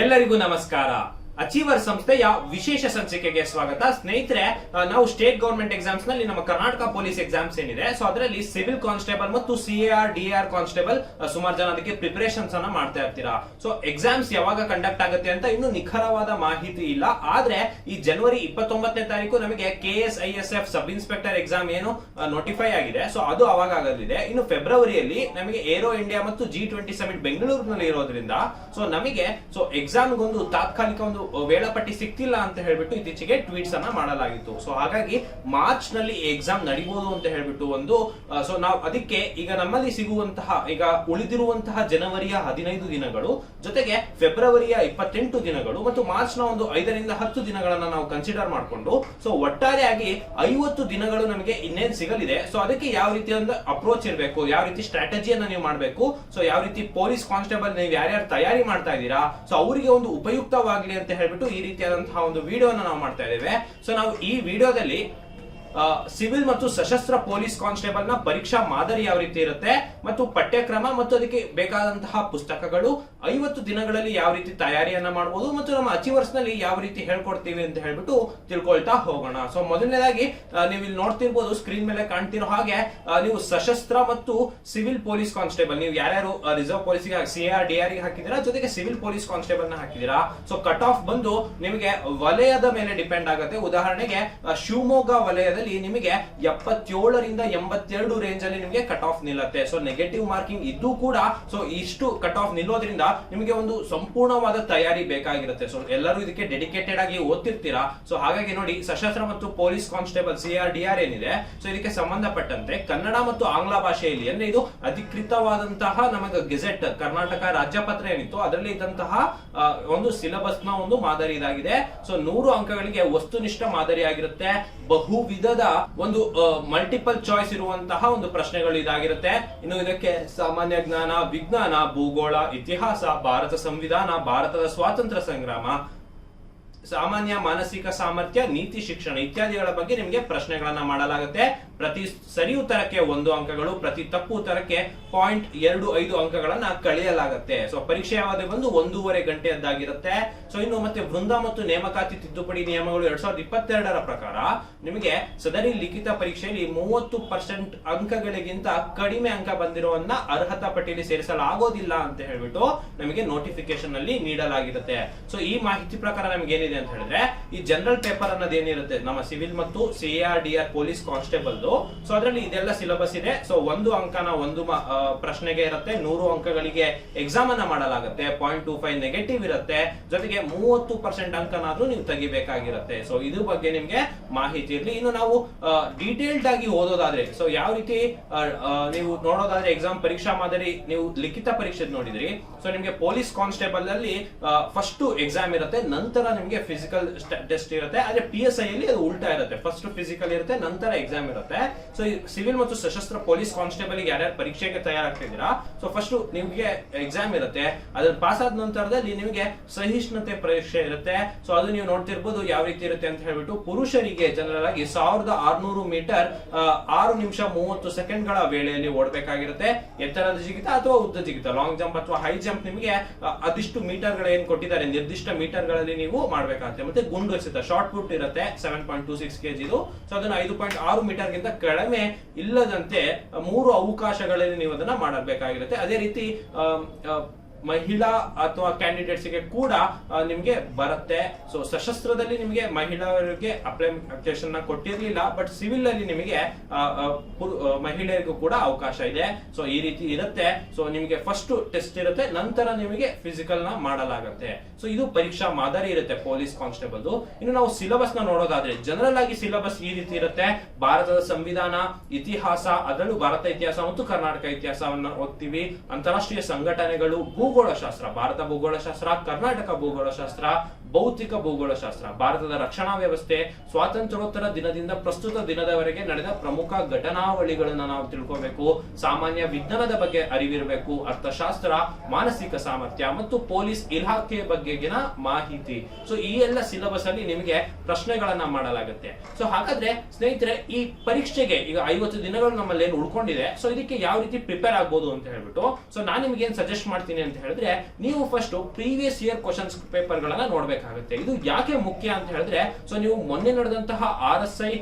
ಎಲ್ಲರಿಗೂ ನಮಸ್ಕಾರ. ಅಚೀವರ್ ಸಂಸ್ಥೆಯ ವಿಶೇಷ ಸಂಚಿಕೆಗೆ ಸ್ವಾಗತ. ಸ್ನೇಹಿತರೆ, ನಾವು ಸ್ಟೇಟ್ ಗವರ್ಮೆಂಟ್ ಎಕ್ಸಾಮ್ಸ್ ನಲ್ಲಿ ನಮ್ಮ ಕರ್ನಾಟಕ ಪೊಲೀಸ್ ಎಕ್ಸಾಮ್ಸ್ ಏನಿದೆ, ಸೊ ಅದರಲ್ಲಿ ಸಿವಿಲ್ ಕಾನ್ಸ್ಟೇಬಲ್ ಮತ್ತು CAR DAR ಕಾನ್ಸ್ಟೇಬಲ್ ಸುಮಾರು ಜನ ಅದಕ್ಕೆ ಪ್ರಿಪರೇಷನ್ಸ್ ಅನ್ನ ಮಾಡ್ತಾ ಇರ್ತೀರಾ. ಸೊ ಎಕ್ಸಾಮ್ಸ್ ಯಾವಾಗ ಕಂಡಕ್ಟ್ ಆಗುತ್ತೆ ಅಂತ ಇನ್ನೂ ನಿಖರವಾದ ಮಾಹಿತಿ ಇಲ್ಲ. ಆದ್ರೆ ಈ ಜನವರಿ 29ನೇ ತಾರೀಕು ನಮಗೆ KSISF ಸಬ್ ಇನ್ಸ್ಪೆಕ್ಟರ್ ಎಕ್ಸಾಮ್ ಏನು ನೋಟಿಫೈ ಆಗಿದೆ, ಸೊ ಅದು ಅವಾಗ ಆಗಲಿದೆ. ಇನ್ನು ಫೆಬ್ರವರಿಯಲ್ಲಿ ನಮಗೆ ಏರೋ ಇಂಡಿಯಾ ಮತ್ತು G20 ಸಮಿಟ್ ಬೆಂಗಳೂರಿನಲ್ಲಿ ಇರೋದ್ರಿಂದ ಸೊ ನಮಗೆ ಎಕ್ಸಾಮ್ ಗೊಂದು ತಾತ್ಕಾಲಿಕ ಒಂದು ವೇಳಾಪಟ್ಟಿ ಸಿಕ್ತಿಲ್ಲ ಅಂತ ಹೇಳ್ಬಿಟ್ಟು ಇತ್ತೀಚೆಗೆ ಟ್ವೀಟ್ಸ್ ಅನ್ನ ಮಾಡಲಾಗಿತ್ತು. ಸೊ ಹಾಗಾಗಿ ಮಾರ್ಚ್ ನಲ್ಲಿ ಎಕ್ಸಾಮ್ ನಡೀಬಹುದು ಅಂತ ಹೇಳ್ಬಿಟ್ಟು ಸೊ ನಾವು ಅದಕ್ಕೆ ಈಗ ನಮ್ಮಲ್ಲಿ ಸಿಗುವಂತಹ ಈಗ ಉಳಿದಿರುವಂತಹ ಜನವರಿಯ 15 ದಿನಗಳು ಜೊತೆಗೆ ಫೆಬ್ರವರಿಯ 28 ದಿನಗಳು ಮತ್ತು ಮಾರ್ಚ್ ನ ಒಂದು 5 ರಿಂದ 10 ದಿನಗಳನ್ನ ನಾವು ಕನ್ಸಿಡರ್ ಮಾಡಿಕೊಂಡು ಸೊ ಒಟ್ಟಾರೆಯಾಗಿ 50 ದಿನಗಳು ನಮಗೆ ಇನ್ನೇನು ಸಿಗಲಿದೆ. ಸೊ ಅದಕ್ಕೆ ಯಾವ ರೀತಿ ಒಂದು ಅಪ್ರೋಚ್ ಇರಬೇಕು, ಯಾವ ರೀತಿ ಸ್ಟ್ರಾಟಜಿಯನ್ನ ನೀವು ಮಾಡಬೇಕು, ಸೊ ಯಾವ ರೀತಿ ಪೊಲೀಸ್ ಕಾನ್ಸ್ಟೇಬಲ್ ನೀವು ಯಾರ್ಯಾರು ತಯಾರಿ ಮಾಡ್ತಾ ಇದ್ದೀರಾ, ಸೊ ಅವರಿಗೆ ಒಂದು ಉಪಯುಕ್ತವಾಗಲಿ ಅಂತ ಹೇಳ್ಬಿಟ್ಟು ಈ ರೀತಿಯಾದಂತಹ ಒಂದು ವಿಡಿಯೋನ ನಾವು ಮಾಡ್ತಾ ಇದ್ದೇವೆ. ಸೊ ನಾವು ಈ ವಿಡಿಯೋದಲ್ಲಿ ಸಿವಿಲ್ ಮತ್ತು ಸಶಸ್ತ್ರ ಪೊಲೀಸ್ ಕಾನ್ಸ್ಟೇಬಲ್ ನ ಪರೀಕ್ಷಾ ಮಾದರಿ ಯಾವ ರೀತಿ ಇರುತ್ತೆ ಮತ್ತು ಪಠ್ಯಕ್ರಮ ಮತ್ತು ಅದಕ್ಕೆ ಬೇಕಾದಂತಹ ಪುಸ್ತಕಗಳು 50 ದಿನಗಳಲ್ಲಿ ಯಾವ ರೀತಿ ತಯಾರಿಯನ್ನ ಮಾಡಬಹುದು ಮತ್ತು ನಮ್ಮ ಅಚೀವರ್ಸ್ ನಲ್ಲಿ ಯಾವ ರೀತಿ ಹೇಳ್ಕೊಡ್ತೀವಿ ಅಂತ ಹೇಳ್ಬಿಟ್ಟು ತಿಳ್ಕೊಳ್ತಾ ಹೋಗೋಣ. ಸೊ ಮೊದಲನೇದಾಗಿ ನೀವು ಇಲ್ಲಿ ನೋಡ್ತಿರ್ಬೋದು, ಸ್ಕ್ರೀನ್ ಮೇಲೆ ಕಾಣ್ತಿರೋ ಹಾಗೆ ನೀವು ಸಶಸ್ತ್ರ ಮತ್ತು ಸಿವಿಲ್ ಪೊಲೀಸ್ ಕಾನ್ಸ್ಟೇಬಲ್ ನೀವು ಯಾರ್ಯಾರು ರಿಸರ್ವ್ ಪೊಲೀಸ್ಗೆ CAR DAR ಗೆ ಹಾಕಿದಿರಾ, ಜೊತೆಗೆ ಸಿವಿಲ್ ಪೊಲೀಸ್ ಕಾನ್ಸ್ಟೇಬಲ್ ನ ಹಾಕಿದಿರಾ. ಸೊ ಕಟ್ ಆಫ್ ಬಂದು ನಿಮಗೆ ವಲಯದ ಮೇಲೆ ಡಿಪೆಂಡ್ ಆಗುತ್ತೆ. ಉದಾಹರಣೆಗೆ ಶಿವಮೊಗ್ಗ ವಲಯದ ನಿಮಗೆ 77 ರಿಂದ 82 ರೇಂಜ್ ಅಲ್ಲಿ ನಿಮಗೆ ಕಟ್ ಆಫ್ ನಿಲ್ಲುತ್ತೆ. ಸೊ ನೆಗೆಟಿವ್ ಮಾರ್ಕಿಂಗ್ ಇದ್ದು ಕೂಡ ಸೊ ಇಷ್ಟು ಕಟ್ ಆಫ್ ನಿಲ್ಲೋದ್ರಿಂದ ನಿಮಗೆ ಒಂದು ಸಂಪೂರ್ಣವಾದ ತಯಾರಿ ಬೇಕಾಗಿರುತ್ತೆ. ಸೊ ಎಲ್ಲರೂ ಇದಕ್ಕೆ ಡೆಡಿಕೇಟೆಡ್ ಆಗಿ ಓದ್ತಿರ್ತೀರಾ. ಸೊ ಹಾಗಾಗಿ ನೋಡಿ, ಸಶಸ್ತ್ರ ಮತ್ತು ಪೊಲೀಸ್ ಕಾನ್ಸ್ಟೇಬಲ್ CAR DAR ಏನಿದೆ, ಸೊ ಇದಕ್ಕೆ ಸಂಬಂಧಪಟ್ಟಂತೆ ಕನ್ನಡ ಮತ್ತು ಆಂಗ್ಲ ಭಾಷೆಯಲ್ಲಿ ಅಂದ್ರೆ ಇದು ಅಧಿಕೃತವಾದಂತಹ ನಮಗೆ ಗೆಜೆಟ್ ಕರ್ನಾಟಕ ರಾಜ್ಯಪತ್ರ ಏನಿತ್ತು ಅದರಲ್ಲಿ ಇದ್ದಂತಹ ಒಂದು ಸಿಲೆಬಸ್ ನ ಒಂದು ಮಾದರಿ ಇದಾಗಿದೆ. ಸೊ 100 ಅಂಕಗಳಿಗೆ ವಸ್ತುನಿಷ್ಠ ಮಾದರಿ ಆಗಿರುತ್ತೆ. ಬಹುವಿಧದ ಒಂದು ಮಲ್ಟಿಪಲ್ ಚಾಯ್ಸ್ ಇರುವಂತಹ ಒಂದು ಪ್ರಶ್ನೆಗಳು ಇದಾಗಿರುತ್ತೆ. ಇನ್ನು ಇದಕ್ಕೆ ಸಾಮಾನ್ಯ ಜ್ಞಾನ, ವಿಜ್ಞಾನ, ಭೂಗೋಳ, ಇತಿಹಾಸ, ಭಾರತ ಸಂವಿಧಾನ, ಭಾರತದ ಸ್ವಾತಂತ್ರ್ಯ ಸಂಗ್ರಾಮ, ಸಾಮಾನ್ಯ ಮಾನಸಿಕ ಸಾಮರ್ಥ್ಯ, ನೀತಿ ಶಿಕ್ಷಣ ಇತ್ಯಾದಿಗಳ ಬಗ್ಗೆ ನಿಮಗೆ ಪ್ರಶ್ನೆಗಳನ್ನ ಮಾಡಲಾಗುತ್ತೆ. ಪ್ರತಿ ಸರಿ ಉತ್ತರಕ್ಕೆ 1 ಅಂಕಗಳು, ಪ್ರತಿ ತಪ್ಪು ಉತ್ತರಕ್ಕೆ 0.25 ಅಂಕಗಳನ್ನ ಕಳೆಯಲಾಗುತ್ತೆ. ಸೊ ಪರೀಕ್ಷೆ ಅವಧಿ ಬಂದು 1.5 ಗಂಟೆಯದ್ದಾಗಿರುತ್ತೆ. ಸೊ ಇನ್ನು ಮತ್ತೆ ವೃಂದ ಮತ್ತು ನೇಮಕಾತಿ ತಿದ್ದುಪಡಿ ನಿಯಮಗಳು 2022ರ ಪ್ರಕಾರ ನಿಮಗೆ ಸದರಿ ಲಿಖಿತ ಪರೀಕ್ಷೆಯಲ್ಲಿ 30% ಅಂಕಗಳಿಗಿಂತ ಕಡಿಮೆ ಅಂಕ ಬಂದಿರೋವನ್ನ ಅರ್ಹತಾ ಪಟ್ಟಿಯಲ್ಲಿ ಸೇರಿಸಲಾಗೋದಿಲ್ಲ ಅಂತ ಹೇಳ್ಬಿಟ್ಟು ನಮಗೆ ನೋಟಿಫಿಕೇಶನ್ ನಲ್ಲಿ ನೀಡಲಾಗಿರುತ್ತೆ. ಸೊ ಈ ಮಾಹಿತಿ ಪ್ರಕಾರ ನಮಗೆ ಏನಿದೆ ಅಂತ ಹೇಳಿದ್ರೆ, ಈ ಜನರಲ್ ಪೇಪರ್ ಅನ್ನೋದು ಏನಿರುತ್ತೆ ನಮ್ಮ ಸಿವಿಲ್ ಮತ್ತು CAR DAR police constable, so ಅದರಲ್ಲಿ ಇದೆಲ್ಲ ಸಿಲೆಬಸ್ ಇದೆ. ಸೊ 1 ಅಂಕನ ಒಂದು ಪ್ರಶ್ನೆಗೆ ಇರುತ್ತೆ, 100 ಅಂಕಗಳಿಗೆ ಎಕ್ಸಾಮ್ ಅನ್ನ ಮಾಡಲಾಗುತ್ತೆ, 0.25 ನೆಗೆಟಿವ್ ಇರುತ್ತೆ, ಜೊತೆಗೆ 30% ಅಂಕನಾದ್ರೂ ನೀವು ತೆಗಿಬೇಕಾಗಿರುತ್ತೆ. ಸೊ ಇದ್ರ ಬಗ್ಗೆ ನಿಮ್ಗೆ ಮಾಹಿತಿ ಇರಲಿ. ಇನ್ನು ನಾವು ಡೀಟೇಲ್ಡ್ ಆಗಿ ಓದೋದಾದ್ರೆ, ಸೊ ಯಾವ ರೀತಿ ನೀವು ನೋಡೋದಾದ್ರೆ ಎಕ್ಸಾಮ್ ಪರೀಕ್ಷಾ ಮಾದರಿ ನೀವು ಲಿಖಿತ ಪರೀಕ್ಷೆ ನೋಡಿದ್ರಿ. ಸೊ ನಿಮ್ಗೆ ಪೊಲೀಸ್ ಕಾನ್ಸ್ಟೇಬಲ್ ಅಲ್ಲಿ ಫಸ್ಟ್ ಎಕ್ಸಾಮ್ ಇರುತ್ತೆ, ನಂತರ ನಿಮ್ಗೆ ಫಿಸಿಕಲ್ ಟೆಸ್ಟ್ ಇರುತ್ತೆ. ಆದ್ರೆ PSI ಅಲ್ಲಿ ಅದು ಉಲ್ಟಾ ಇರುತ್ತೆ, ಫಸ್ಟ್ ಫಿಸಿಕಲ್ ಇರುತ್ತೆ, ನಂತರ ಎಕ್ಸಾಮ್ ಇರುತ್ತೆ. ಸೊ ಸಿವಿಲ್ ಮತ್ತು ಸಶಸ್ತ್ರ ಪೊಲೀಸ್ ಕಾನ್ಸ್ಟೇಬಲ್ ಯಾರ್ಯಾರು ಪರೀಕ್ಷೆಗೆ ತಯಾರಾಗ್ತಿದ್ದೀರಾ, ಸೊ ಫಸ್ಟ್ ನಿಮ್ಗೆ ಎಕ್ಸಾಮ್ ಇರುತ್ತೆ. ಅದನ್ನ ಪಾಸ್ ಆದ ನಂತರದಲ್ಲಿ ನಿಮಗೆ ಸಹಿಷ್ಣುತೆ ಪರೀಕ್ಷೆ ಇರುತ್ತೆ. ಸೊ ಅದು ನೀವು ನೋಡ್ತಿರ್ಬೋದು ಯಾವ ರೀತಿ ಇರುತ್ತೆ ಅಂತ ಹೇಳ್ಬಿಟ್ಟು. ಪುರುಷರಿಗೆ ಜನರಲ್ ಆಗಿ 1600 ಮೀಟರ್ 6 ನಿಮಿಷ 30 ಸೆಕೆಂಡ್ಗಳ ವೇಳೆಯಲ್ಲಿ ಓಡಬೇಕಾಗಿರುತ್ತೆ. ಎತ್ತರದ ಜಿಗಿತ ಅಥವಾ ಉದ್ದ ಜಿಗಿತ, ಲಾಂಗ್ ಜಂಪ್ ಅಥವಾ ಹೈ ಜಂಪ್ ನಿಮಗೆ ಅದಿಷ್ಟು ಮೀಟರ್ ಗಳು ಏನ್ ಕೊಟ್ಟಿದ್ದಾರೆ ನಿರ್ದಿಷ್ಟ ಮೀಟರ್ ಗಳಲ್ಲಿ ನೀವು ಮಾಡ್ಬೇಕಾಗುತ್ತೆ. ಮತ್ತೆ ಗುಂಡು ಎಸೆತ ಶಾರ್ಟ್ ಪುಟ್ ಇರುತ್ತೆ 7.26 kg ಇದು. ಸೊ ಅದನ್ನ 5.6 ಮೀಟರ್ ಗಿಂತ ಕಡಿಮೆ ಇಲ್ಲದಂತೆ 3 ಅವಕಾಶಗಳಲ್ಲಿ ನೀವು ಅದನ್ನ ಮಾಡಬೇಕಾಗಿರುತ್ತೆ. ಅದೇ ರೀತಿ ಮಹಿಳಾ ಅಥವಾ ಕ್ಯಾಂಡಿಡೇಟ್ಸ್ ಗೆ ಕೂಡ ನಿಮ್ಗೆ ಬರುತ್ತೆ. ಸೊ ಸಶಸ್ತ್ರದಲ್ಲಿ ನಿಮಗೆ ಮಹಿಳೆಯರಿಗೆ ಅಪ್ಲಿಕೇಶನ್ ಕೊಟ್ಟಿರ್ಲಿಲ್ಲ, ಬಟ್ ಸಿವಿಲ್ ಅಲ್ಲಿ ನಿಮಗೆ ಮಹಿಳೆಯರಿಗೂ ಕೂಡ ಅವಕಾಶ ಇದೆ. ಸೊ ಈ ರೀತಿ ಇರುತ್ತೆ. ಸೊ ನಿಮಗೆ ಫಸ್ಟ್ ಟೆಸ್ಟ್ ಇರುತ್ತೆ, ನಂತರ ನಿಮಗೆ ಫಿಸಿಕಲ್ ನ ಮಾಡಲಾಗುತ್ತೆ. ಸೊ ಇದು ಪರೀಕ್ಷಾ ಮಾದರಿ ಇರುತ್ತೆ ಪೊಲೀಸ್ ಕಾನ್ಸ್ಟೇಬಲ್. ಇನ್ನು ನಾವು ಸಿಲೆಬಸ್ ನ ನೋಡೋದಾದ್ರೆ ಜನರಲ್ ಆಗಿ ಸಿಲೆಬಸ್ ಈ ರೀತಿ ಇರುತ್ತೆ. ಭಾರತದ ಸಂವಿಧಾನ, ಇತಿಹಾಸ, ಅದರಲ್ಲೂ ಭಾರತ ಇತಿಹಾಸ ಮತ್ತು ಕರ್ನಾಟಕ ಇತಿಹಾಸವನ್ನ ಓದ್ತೀವಿ. ಅಂತಾರಾಷ್ಟ್ರೀಯ ಸಂಘಟನೆಗಳು, ಭೂಗೋಳಶಾಸ್ತ್ರ, ಭಾರತ ಭೂಗೋಳಶಾಸ್ತ್ರ, ಕರ್ನಾಟಕ ಭೂಗೋಳಶಾಸ್ತ್ರ, ಭೌತಿಕ ಭೂಗೋಳಶಾಸ್ತ್ರ, ಭಾರತದ ರಕ್ಷಣಾ ವ್ಯವಸ್ಥೆ, ಸ್ವಾತಂತ್ರ್ಯೋತ್ತರ ದಿನದಿಂದ ಪ್ರಸ್ತುತ ದಿನದವರೆಗೆ ನಡೆದ ಪ್ರಮುಖ ಘಟನಾವಳಿಗಳನ್ನ ನಾವು ತಿಳ್ಕೋಬೇಕು, ಸಾಮಾನ್ಯ ವಿಜ್ಞಾನದ ಬಗ್ಗೆ ಅರಿವಿರಬೇಕು, ಅರ್ಥಶಾಸ್ತ್ರ, ಮಾನಸಿಕ ಸಾಮರ್ಥ್ಯ ಮತ್ತು ಪೊಲೀಸ್ ಇಲಾಖೆ ಬಗ್ಗೆಗಿನ ಮಾಹಿತಿ. ಸೊ ಈ ಎಲ್ಲ ಸಿಲೆಬಸ್ ಅಲ್ಲಿ ನಿಮಗೆ ಪ್ರಶ್ನೆಗಳನ್ನ ಮಾಡಲಾಗುತ್ತೆ. ಸೊ ಹಾಗಾದ್ರೆ ಸ್ನೇಹಿತರೆ, ಈ ಪರೀಕ್ಷೆಗೆ ಈಗ 50 ದಿನಗಳು ನಮ್ಮಲ್ಲಿ ಏನು ಉಳ್ಕೊಂಡಿದೆ, ಸೊ ಇದಕ್ಕೆ ಯಾವ ರೀತಿ ಪ್ರಿಪೇರ್ ಆಗ್ಬೋದು ಅಂತ ಹೇಳ್ಬಿಟ್ಟು ಸೊ ನಾನು ನಿಮ್ಗೆ ಏನ್ ಸಜೆಸ್ಟ್ ಮಾಡ್ತೀನಿ ಅಂತ ಹೇಳಿದ್ರೆ, ನೀವು first previous year questions paper ಗಳನ್ನ ನೋಡ್ಬೇಕಾಗುತ್ತೆ. ಇದು ಯಾಕೆ ಮುಖ್ಯ ಅಂತ ಹೇಳಿದ್ರೆ, ಸೊ ನೀವು ಮೊನ್ನೆ ನಡೆದಂತಹ RSI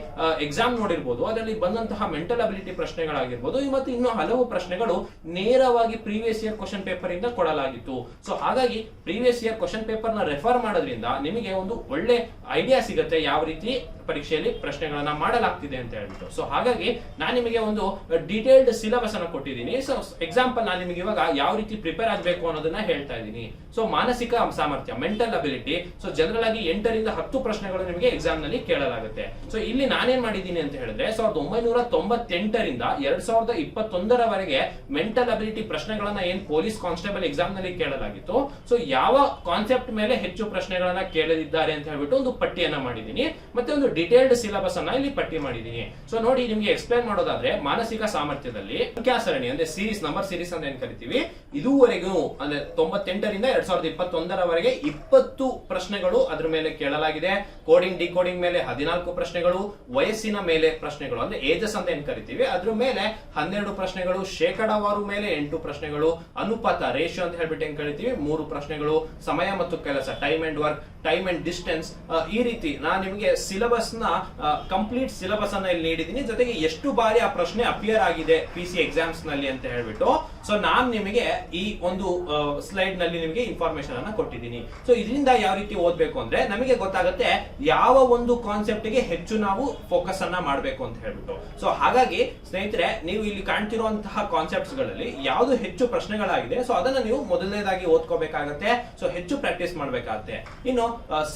ಎಕ್ಸಾಮ್ ನೋಡಿರ್ಬೋದು, ಅದರಲ್ಲಿ ಬಂದಂತಹ ಮೆಂಟಲ್ ಅಬಿಲಿಟಿ ಪ್ರಶ್ನೆಗಳಾಗಿರ್ಬೋದು, ಮತ್ತು ಇನ್ನು ಹಲವು ಪ್ರಶ್ನೆಗಳು ನೇರವಾಗಿ ಪ್ರೀವಿಯಸ್ ಇಯರ್ ಕ್ವಶನ್ ಪೇಪರ್ ಇಂದ ಕೊಡಲಾಗಿತ್ತು. ಸೊ ಹಾಗಾಗಿ ಪ್ರೀವಿಯಸ್ ಇಯರ್ ಕ್ವಶನ್ ಪೇಪರ್ ನ ರೆಫರ್ ಮಾಡೋದ್ರಿಂದ ನಿಮಗೆ ಒಂದು ಒಳ್ಳೆ ಐಡಿಯಾ ಸಿಗುತ್ತೆ ಯಾವ ರೀತಿ ಪರೀಕ್ಷೆಯಲ್ಲಿ ಪ್ರಶ್ನೆಗಳನ್ನ ಮಾಡಲಾಗ್ತಿದೆ ಅಂತ ಹೇಳ್ಬಿಟ್ಟು. ಸೊ ಹಾಗಾಗಿ ನಾನು ನಿಮಗೆ ಒಂದು ಡೀಟೇಲ್ಡ್ ಸಿಲೆಬಸ್ ಅನ್ನು ಕೊಟ್ಟಿದ್ದೀನಿ. ಸೊ ಎಕ್ಸಾಂಪಲ್ ನಾನು ನಿಮಗೆ ಇವಾಗ ಯಾವ ರೀತಿ ಪ್ರಿಪೇರ್ ಆಗಬೇಕು ಅನ್ನೋದನ್ನ ಹೇಳ್ತಾ ಇದ್ದೀನಿ. ಸೊ ಮಾನಸಿಕ ಸಾಮರ್ಥ್ಯ, ಮೆಂಟಲ್ ಅಬಿಲಿಟಿ, ಸೊ ಜನರಲ್ ಆಗಿ 8 ರಿಂದ 10 ಪ್ರಶ್ನೆಗಳು ನಿಮಗೆ ಎಕ್ಸಾಮ್ ನಲ್ಲಿ ಕೇಳಲಾಗುತ್ತೆ. ಸೊ ಇಲ್ಲಿ ನಾನೇನ್ ಮಾಡಿದ್ದೀನಿ ಅಂತ ಹೇಳಿದ್ರೆ, 1998 ರಿಂದ 2021 ಮೆಂಟಲ್ ಅಬಿಲಿಟಿ ಪ್ರಶ್ನೆಗಳನ್ನ ಏನ್ ಪೊಲೀಸ್ ಕಾನ್ಸ್ಟೇಬಲ್ ಎಕ್ಸಾಮ್ ನಲ್ಲಿ ಕೇಳಲಾಗಿತ್ತು, ಸೊ ಯಾವ ಕಾನ್ಸೆಪ್ಟ್ ಮೇಲೆ ಹೆಚ್ಚು ಪ್ರಶ್ನೆಗಳನ್ನ ಕೇಳಲಿದ್ದಾರೆ ಅಂತ ಹೇಳ್ಬಿಟ್ಟು ಒಂದು ಪಟ್ಟಿಯನ್ನ ಮಾಡಿದ್ದೀನಿ, ಮತ್ತೆ ಒಂದು ಡಿಟೇಲ್ಡ್ ಸಿಲೆಬಸ್ ಅನ್ನ ಇಲ್ಲಿ ಪಟ್ಟಿ ಮಾಡಿದ್ದೀನಿ. ಸೊ ನೋಡಿ, ನಿಮ್ಗೆ ಎಕ್ಸ್ಪ್ಲೈನ್ ಮಾಡೋದಾದ್ರೆ, ಮಾನಸಿಕ ಸಾಮರ್ಥ್ಯದಲ್ಲಿ ಸಂಖ್ಯಾ ಸರಣಿ ಅಂದ್ರೆ ಸೀರೀಸ್, ನಂಬರ್ ಸೀರೀಸ್ ಅಂತ ಏನ್ ಕರಿತೀವಿ, ಇದುವರೆಗೂ ಅಂದ್ರೆ 98 ರಿಂದ 2021 20 ಪ್ರಶ್ನೆಗಳು ಅದ್ರ ಮೇಲೆ ಕೇಳಲಾಗಿದೆ. ಕೋಡಿಂಗ್ ಡಿಕೋಡಿಂಗ್ ಮೇಲೆ 14 ಪ್ರಶ್ನೆಗಳು, ವಯಸ್ಸಿನ ಮೇಲೆ ಪ್ರಶ್ನೆಗಳು ಅಂದ್ರೆ ಏಜಸ್ ಅಂತ ಏನ್ ಕರಿತೀವಿ ಅದ್ರ ಮೇಲೆ 12 ಪ್ರಶ್ನೆಗಳು, ಶೇಕಡಾವಾರು ಮೇಲೆ 8 ಪ್ರಶ್ನೆಗಳು, ಅನುಪಾತ ರೇಷಿಯೋ ಅಂತ ಹೇಳ್ಬಿಟ್ಟು ಏನ್ ಕರಿತೀವಿ 3 ಪ್ರಶ್ನೆಗಳು, ಸಮಯ ಮತ್ತು ಕೆಲಸ time and work, time and distance. ಈ ರೀತಿ ನಾನು ನಿಮಗೆ ಸಿಲೆಬಸ್ ನ ಕಂಪ್ಲೀಟ್ ಸಿಲೆಬಸ್ ಅನ್ನ ಇಲ್ಲಿ ನೀಡಿದ್ದೀನಿ. ಜೊತೆಗೆ ಎಷ್ಟು ಬಾರಿ ಆ ಪ್ರಶ್ನೆ ಅಪಿಯರ್ ಆಗಿದೆ PC ಎಕ್ಸಾಮ್ಸ್ ನಲ್ಲಿ ಅಂತ ಹೇಳ್ಬಿಟ್ಟು ಸೊ ನಾನು ನಿಮಗೆ ಈ ಒಂದು ಸ್ಲೈಡ್ ನಲ್ಲಿ ನಿಮಗೆ ಇನ್ಫಾರ್ಮೇಶನ್ ಅನ್ನ ಕೊಟ್ಟಿದ್ದೀನಿ. ಸೊ ಇದರಿಂದ ಯಾವ ರೀತಿ ಓದ್ಬೇಕು ಅಂದ್ರೆ ನಮಗೆ ಗೊತ್ತಾಗುತ್ತೆ ಯಾವ ಒಂದು ಕಾನ್ಸೆಪ್ಟ್ ಗೆ ಹೆಚ್ಚು ನಾವು ಫೋಕಸ್ ಅನ್ನ ಮಾಡಬೇಕು ಅಂತ ಹೇಳ್ಬಿಟ್ಟು. ಸೊ ಹಾಗಾಗಿ ಸ್ನೇಹಿತರೆ, ನೀವು ಇಲ್ಲಿ ಕಾಣ್ತಿರುವಂತಹ ಕಾನ್ಸೆಪ್ಟ್ಸ್ ಗಳಲ್ಲಿ ಯಾವುದು ಹೆಚ್ಚು ಪ್ರಶ್ನೆಗಳಾಗಿದೆ, ಸೊ ಅದನ್ನ ನೀವು ಮೊದಲನೇದಾಗಿ ಓದ್ಕೋಬೇಕಾಗತ್ತೆ. ಸೊ ಹೆಚ್ಚು ಪ್ರಾಕ್ಟೀಸ್ ಮಾಡಬೇಕಾಗುತ್ತೆ. ಇನ್ನು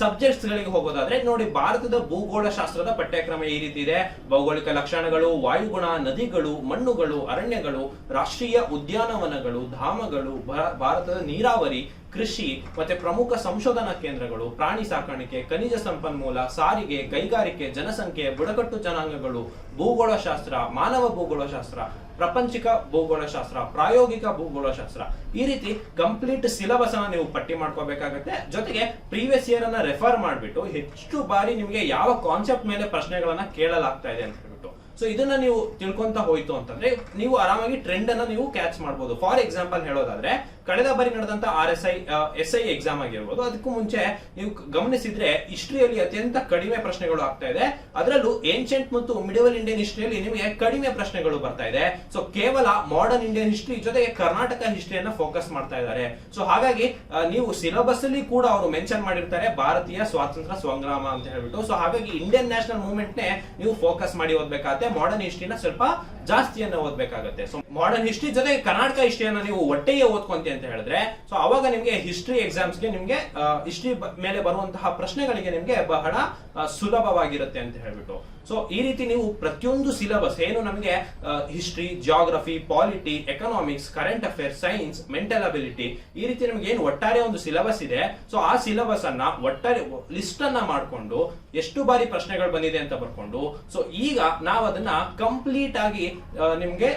ಸಬ್ಜೆಕ್ಟ್ಸ್ ಗಳಿಗೆ ಹೋಗೋದಾದ್ರೆ ನೋಡಿ, ಭಾರತದ ಭೂಗೋಳಶಾಸ್ತ್ರದ ಪಠ್ಯಕ್ರಮ ಈ ರೀತಿ ಇದೆ. ಭೌಗೋಳಿಕ ಲಕ್ಷಣಗಳು, ವಾಯುಗುಣ, ನದಿಗಳು, ಮಣ್ಣುಗಳು, ಅರಣ್ಯಗಳು, ರಾಷ್ಟ್ರೀಯ ಉದ್ಯಾನವನಗಳು, ಧಾಮಗಳು, ಭಾರತದ ನೀರಾವರಿ, ಕೃಷಿ, ಮತ್ತೆ ಪ್ರಮುಖ ಸಂಶೋಧನಾ ಕೇಂದ್ರಗಳು, ಪ್ರಾಣಿ ಸಾಕಾಣಿಕೆ, ಖನಿಜ ಸಂಪನ್ಮೂಲ, ಸಾರಿಗೆ, ಕೈಗಾರಿಕೆ, ಜನಸಂಖ್ಯೆ, ಬುಡಕಟ್ಟು ಜನಾಂಗಗಳು, ಭೂಗೋಳಶಾಸ್ತ್ರ, ಮಾನವ ಭೂಗೋಳಶಾಸ್ತ್ರ, ಪ್ರಪಂಚಿಕ ಭೂಗೋಳಶಾಸ್ತ್ರ, ಪ್ರಾಯೋಗಿಕ ಭೂಗೋಳಶಾಸ್ತ್ರ. ಈ ರೀತಿ ಕಂಪ್ಲೀಟ್ ಸಿಲೆಬಸ್ ಅನ್ನ ನೀವು ಪಟ್ಟಿ ಮಾಡ್ಕೋಬೇಕಾಗುತ್ತೆ. ಜೊತೆಗೆ ಪ್ರೀವಿಯಸ್ ಇಯರ್ ಅನ್ನ ರೆಫರ್ ಮಾಡಿಬಿಟ್ಟು ಎಷ್ಟು ಬಾರಿ ನಿಮಗೆ ಯಾವ ಕಾನ್ಸೆಪ್ಟ್ ಮೇಲೆ ಪ್ರಶ್ನೆಗಳನ್ನ ಕೇಳಲಾಗ್ತಾ ಇದೆ ಅಂತ ಹೇಳ್ಬಿಟ್ಟು ಸೊ ಇದನ್ನ ನೀವು ತಿಳ್ಕೊಂತ ಹೋಯ್ತು ಅಂತಂದ್ರೆ ನೀವು ಆರಾಮಾಗಿ ಟ್ರೆಂಡ್ ಅನ್ನ ನೀವು ಕ್ಯಾಚ್ ಮಾಡಬಹುದು. ಫಾರ್ ಎಕ್ಸಾಂಪಲ್ ಹೇಳೋದಾದ್ರೆ, ಕಳೆದ ಬಾರಿ ನಡೆದಂತ RSI SI ಎಕ್ಸಾಮ್ ಆಗಿರ್ಬೋದು, ಅದಕ್ಕೂ ಮುಂಚೆ ನೀವು ಗಮನಿಸಿದ್ರೆ ಹಿಸ್ಟ್ರಿಯಲ್ಲಿ ಅತ್ಯಂತ ಕಡಿಮೆ ಪ್ರಶ್ನೆಗಳು ಆಗ್ತಾ ಇದೆ. ಅದರಲ್ಲೂ ಏನ್ಷಿಯಂಟ್ ಮತ್ತು ಮಿಡಲ್ ಇಂಡಿಯನ್ ಹಿಸ್ಟ್ರಿಯಲ್ಲಿ ನಿಮಗೆ ಕಡಿಮೆ ಪ್ರಶ್ನೆಗಳು ಬರ್ತಾ ಇದೆ. ಸೊ ಕೇವಲ ಮಾಡರ್ನ್ ಇಂಡಿಯನ್ ಹಿಸ್ಟ್ರಿ ಜೊತೆಗೆ ಕರ್ನಾಟಕ ಹಿಸ್ಟ್ರಿಯನ್ನ ಫೋಕಸ್ ಮಾಡ್ತಾ ಇದ್ದಾರೆ. ಸೊ ಹಾಗಾಗಿ ನೀವು ಸಿಲೆಬಸ್ ಅಲ್ಲಿ ಕೂಡ ಅವರು ಮೆನ್ಷನ್ ಮಾಡಿರ್ತಾರೆ ಭಾರತೀಯ ಸ್ವಾತಂತ್ರ್ಯ ಸಂಗ್ರಾಮ ಅಂತ ಹೇಳ್ಬಿಟ್ಟು. ಸೊ ಹಾಗಾಗಿ ಇಂಡಿಯನ್ ನ್ಯಾಷನಲ್ ಮೂವ್ಮೆಂಟ್ ನೇ ನೀವು ಫೋಕಸ್ ಮಾಡಿ ಓದ್ಬೇಕಾಗುತ್ತೆ. ಮಾಡರ್ನ್ ಹಿಸ್ಟ್ರಿನ ಸ್ವಲ್ಪ ಜಾಸ್ತಿಯನ್ನ ಓದ್ಬೇಕಾಗುತ್ತೆ. ಸೊ ಮಾಡರ್ನ್ ಹಿಸ್ಟ್ರಿ ಜೊತೆಗೆ ಕರ್ನಾಟಕ ಹಿಸ್ಟ್ರಿಯನ್ನ ನೀವು ಒಟ್ಟಿಗೆ ಓದ್ಕೊಂತಿ ಅಂತ ಹೇಳಿದ್ರೆ, ಸೊ ಅವಾಗ ನಿಮಗೆ ಹಿಸ್ಟ್ರಿ ಎಕ್ಸಾಮ್ಸ್ಗೆ ನಿಮಗೆ ಹಿಸ್ಟ್ರಿ ಮೇಲೆ ಬರುವಂತಹ ಪ್ರಶ್ನೆಗಳಿಗೆ ನಿಮಗೆ ಬಹಳ ಸುಲಭವಾಗಿರುತ್ತೆ ಅಂತ ಹೇಳ್ಬಿಟ್ಟು. ಸೊ ಈ ರೀತಿ ನೀವು ಪ್ರತಿಯೊಂದು ಸಿಲೆಬಸ್ ಏನು ನಮಗೆ history, geography, polity, economics, current affairs, science, mental ability, ಈ ರೀತಿ ನಮಗೆ ಏನು ಒಟ್ಟಾರೆ ಒಂದು ಸಿಲೆಬಸ್ ಇದೆ, ಸೊ ಆ ಸಿಲೆಬಸ್ ಅನ್ನ ಒಟ್ಟಾರೆ ಲಿಸ್ಟ್ ಅನ್ನ ಮಾಡಿಕೊಂಡು ಎಷ್ಟು ಬಾರಿ ಪ್ರಶ್ನೆಗಳು ಬಂದಿದೆ ಅಂತ ಬರ್ಕೊಂಡು, ಸೊ ಈಗ ನಾವು ಅದನ್ನ ಕಂಪ್ಲೀಟ್ ಆಗಿ ನಿಮ್ಗೆ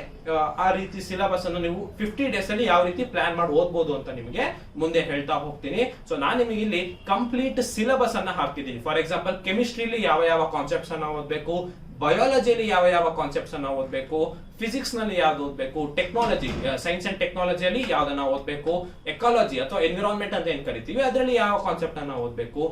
ಆ ರೀತಿ ಸಿಲೆಬಸ್ ಅನ್ನು ನೀವು 50 ಡೇಸ್ ಅಲ್ಲಿ ಯಾವ ರೀತಿ ಪ್ಲಾನ್ ಮಾಡಿ ಓದ್ಬೋದು ಅಂತ ನಿಮಗೆ ಮುಂದೆ ಹೇಳ್ತಾ ಹೋಗ್ತೀನಿ. ಸೊ ನಾನು ನಿಮಗೆ ಇಲ್ಲಿ ಕಂಪ್ಲೀಟ್ ಸಿಲೆಬಸ್ ಅನ್ನ ಹಾಕ್ತಿದ್ದೀನಿ. ಫಾರ್ ಎಕ್ಸಾಂಪಲ್, ಕೆಮಿಸ್ಟ್ರಿಲಿ ಯಾವ ಯಾವ ಕಾನ್ಸೆಪ್ಟ್ಸ್ ಅನ್ನ ಓದಬೇಕು, ಬಯಾಲಜಿಯಲ್ಲಿ ಯಾವ ಯಾವ ಕಾನ್ಸೆಪ್ಟ್ಸ್ ಅನ್ನ ಓದಬೇಕು, ಫಿಸಿಕ್ಸ್ ನಲ್ಲಿ ಯಾವ್ದು ಓದಬೇಕು, ಟೆಕ್ನಾಲಜಿ ಸೈನ್ಸ್ ಅಂಡ್ ಟೆಕ್ನಾಲಜಿಯಲ್ಲಿ ಯಾವ್ದನ್ನ ಓದಬೇಕು, ಎಕಾಲಜಿ ಅಥವಾ ಎನ್ವಿರಾನ್ಮೆಂಟ್ ಅಂತ ಏನ್ ಕರಿತೀವಿ ಅದರಲ್ಲಿ ಯಾವ ಕಾನ್ಸೆಪ್ಟ್ ಅನ್ನ ಓದಬೇಕು,